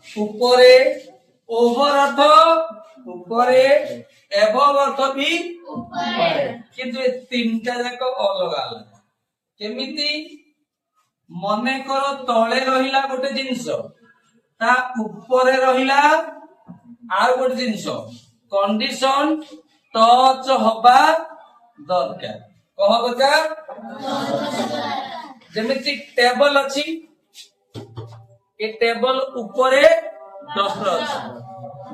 উপরে, ওভার অর্থ উপরে, এবভ অর্থ ବି কিন্তু ଏ ତିନିଟା ଯାକ ଅଲଗା ଅଲଗା। କେମିତି? ମନେକର ତଳେ ରହିଲା ଗୋଟେ ଜିନିଷ, ତା ଉପରେ ରହିଲା ଆଉ ଗୋଟେ ଜିନିଷ, କଣ୍ଡିସନ ଟଚ ହବା ଦରକାର। କହ ଦରକାର? ଯେମିତି ଟେବଲ ଅଛି, ଏ ଟେବଲ ଉପରେ ଡଷ୍ଟର ଅଛି,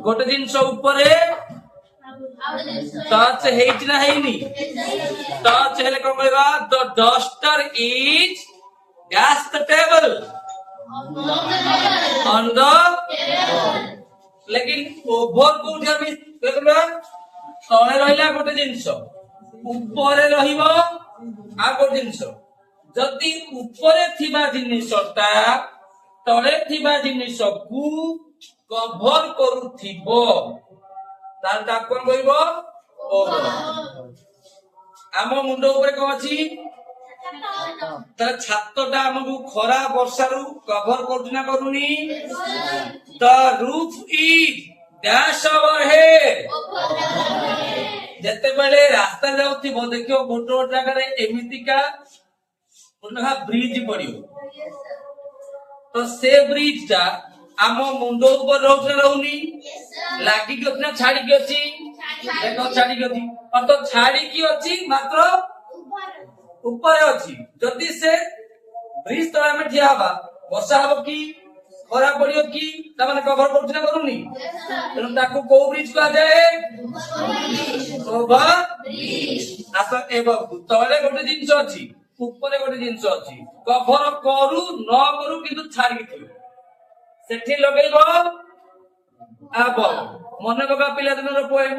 ଗୋଟେ ଜିନିଷ ଉପରେ ଟଚ ହେଇଛି ନା ହେଇନି? ଟଚ ହେଲେ କଣ କହିବା? The duster is dash the table on the ଲେକିନ ଓଭର କୋଉଠି ଆମେ କହିବା? ତଳେ ରହିଲା ଗୋଟେ ଜିନିଷ, ଉପରେ ରହିବ ଆଉ ଗୋଟେ ଜିନିଷ। ଯଦି ଉପରେ ଥିବା ଜିନିଷଟା ତଳେ ଥିବା ଜିନିଷକୁ କଭର କରୁଥିବ ତାହେଲେ ତାକୁ କଣ କହିବ? ଓଭର। ଆମ ମୁଣ୍ଡ ଉପରେ କଣ ଅଛି? ତାର ଛାତଟା ଆମକୁ ଖରା ବର୍ଷାରୁ କଭର କରୁଛି ନା କରୁନି? ଦ ରୁଫ ଇଜ ଡ୍ୟାଶ ଓଭର ହେଡ୍। ଯେତେବେଳେ ରାସ୍ତା ଯାଉଥିବ ଦେଖିବ ଗୋଟେ ଗୋଟେ ଜାଗାରେ ଏମିତିକା ବ୍ରିଜ ପଡିବ, ତ ସେ ବ୍ରିଜ ଟା ଆମ ମୁଣ୍ଡ ଉପରେ ରହୁଛି ନା ରହୁନି? ଲାଗିକି ଅଛି ନା ଛାଡିକି ଅଛି? ଦେଖ ଛାଡିକି ଅଛି, ଅର୍ଥ ଛାଡିକି ଅଛି ମାତ୍ର ଉପରେ ଅଛି। ଯଦି ସେ ବ୍ରିଜ ତଳେ ଆମେ ଠିଆ ହବା, ବର୍ଷା ହବ କି ଖରା ପଡିବ କି? ତାମାନେ କଭର କରୁଛି ନା କରୁନି? ତେଣୁ ତାକୁ କୋଉ ବ୍ରିଜ କୁହାଯାଏ? Over bridge. ତଳେ ଗୋଟେ ଜିନିଷ ଅଛି, ଉପରେ ଗୋଟେ ଜିନିଷ ଅଛି, କଭର କରୁ ନ କରୁ କିନ୍ତୁ ଛାଡିକି ଥିବ, ସେଠି ଲଗେଇବ above। ମନେ ପକା ପିଲାଦିନର poem,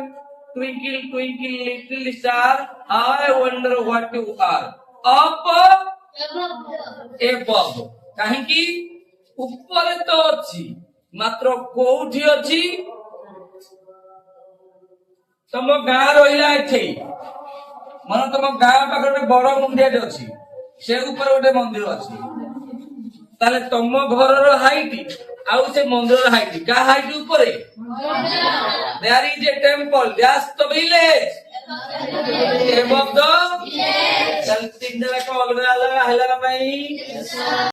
twinkle twinkle little star I wonder what you are, up above। କାହିଁକି? ଉପରେ ତ ଅଛି ମାତ୍ର କୋଉଠି ଅଛି? ତମ ଗାଁ ରହିଲା ଏଠି, ମାନେ ତମ ଗାଁ ପାଖରେ ଗୋଟେ ବଡ ମନ୍ଦିରଟେ ଅଛି, ସେ ଉପରେ ଗୋଟେ ମନ୍ଦିର ଅଛି, ତାହେଲେ ତମ ଘରର ହାଇଟ ଆଉ ସେ ମନ୍ଦିରର ହାଇଟ, କାହା ହାଇଟ ଉପରେ? There is a temple, that's the village above the village। ତାହେଲେ ତିନିଟା ଯାକ ଅଲଗା ଅଲଗା ହେଲା ନା ଭାଇ?